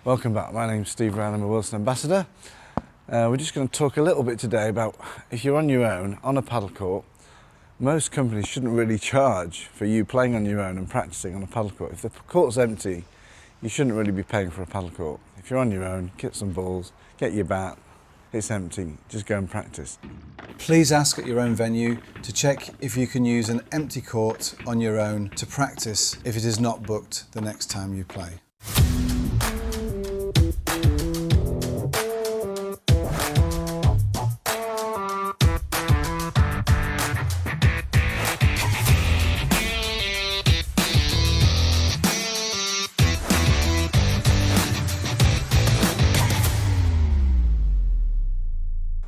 Welcome back, my name's Steve Brown, I'm a Wilson Ambassador. We're just going to talk a little bit today about if you're on your own on a paddle court. Most companies shouldn't really charge for you playing on your own and practicing on a paddle court. If the court's empty, you shouldn't really be paying for a paddle court. If you're on your own, get some balls, get your bat, it's empty, just go and practice. Please ask at your own venue to check if you can use an empty court on your own to practice if it is not booked the next time you play.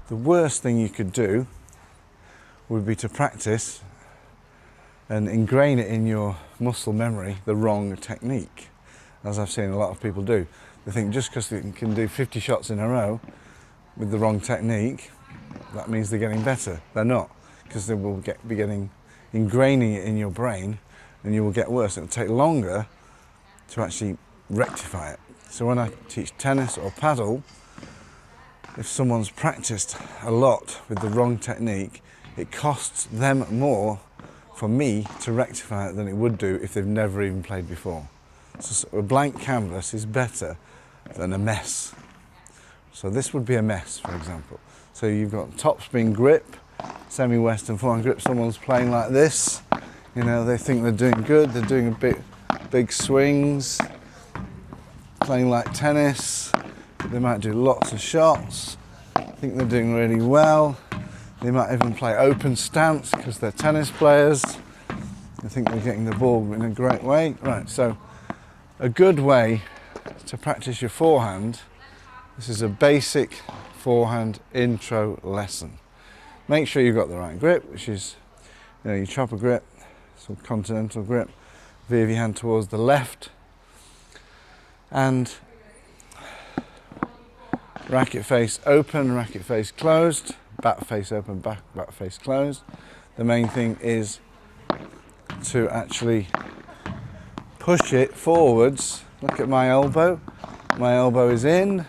The worst thing you could do would be to practice and ingrain it in your muscle memory the wrong technique, as I've seen a lot of people do. They think just because they can do 50 shots in a row with the wrong technique, that means they're getting better. They're not, because they will be ingraining it in your brain, and you will get worse. It'll take longer to actually rectify it. So when I teach tennis or paddle, if someone's practiced a lot with the wrong technique, it costs them more for me to rectify it than it would do if they've never even played before. So a blank canvas is better than a mess. So this would be a mess, for example. So you've got topspin grip, semi-western forehand grip, someone's playing like this, you know, they think they're doing good, they're doing big swings, playing like tennis. They might do lots of shots, think they're doing really well. They might even play open stance because they're tennis players. They think they're getting the ball in a great way. Right, so a good way to practice your forehand, this is a basic forehand intro lesson. Make sure you've got the right grip, which is, you know, your chopper grip, some continental grip, V of your hand towards the left, and racket face open, racket face closed, bat face open, bat face closed. The main thing is to actually push it forwards. Look at my elbow is in.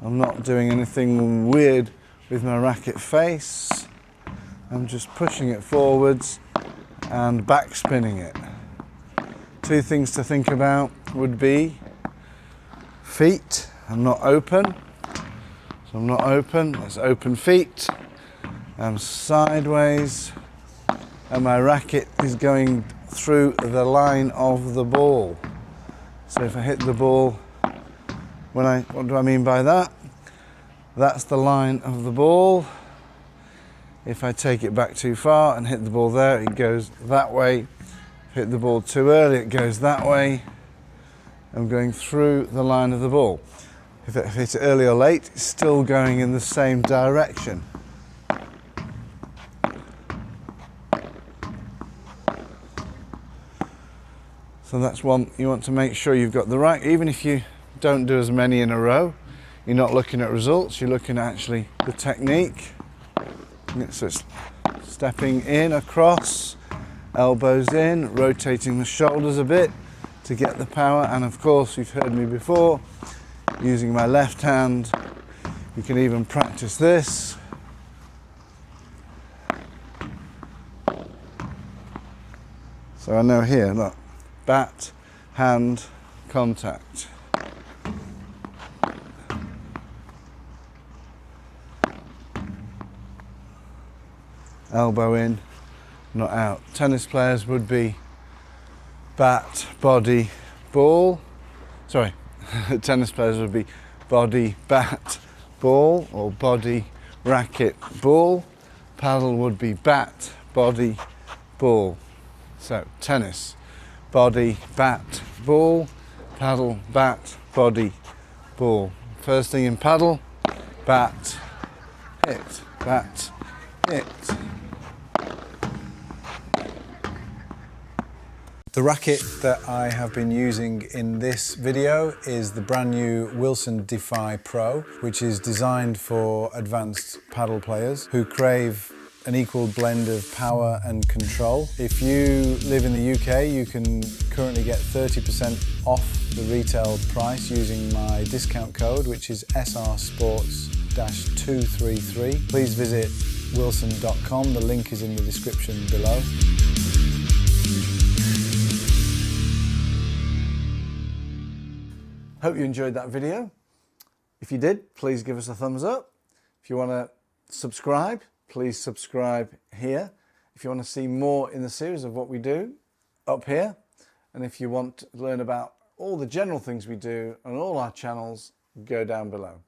I'm not doing anything weird with my racket face. I'm just pushing it forwards and back spinning it. Two things to think about would be feet. I'm not open, so I'm not open, that's open feet. I'm sideways, and my racket is going through the line of the ball. So if I hit the ball, what do I mean by that? That's the line of the ball. If I take it back too far and hit the ball there, it goes that way. Hit the ball too early, it goes that way. I'm going through the line of the ball. If I hit it early or late, it's still going in the same direction. So that's one, you want to make sure you've got the right, even if you don't do as many in a row, you're not looking at results, you're looking at actually the technique. So it's stepping in, across, elbows in, rotating the shoulders a bit to get the power, and of course, you've heard me before, using my left hand. You can even practice this. So I know here, look, bat, hand, contact. Elbow in, not out. Tennis players would be bat, body, ball. Sorry. Tennis players would be body, bat, ball, or body, racket, ball. Paddle would be bat, body, ball. So tennis, body, bat, ball. Paddle, bat, body, ball. First thing in paddle, bat, hit, bat, hit. The racket that I have been using in this video is the brand new Wilson Defy Pro, which is designed for advanced paddle players who crave an equal blend of power and control. If you live in the UK, you can currently get 30% off the retail price using my discount code, which is SRSports-233. Please visit wilson.com. The link is in the description below. Hope you enjoyed that video. If you did, please give us a thumbs up. If you want to subscribe, please subscribe here. If you want to see more in the series of what we do, up here. And if you want to learn about all the general things we do on all our channels, go down below.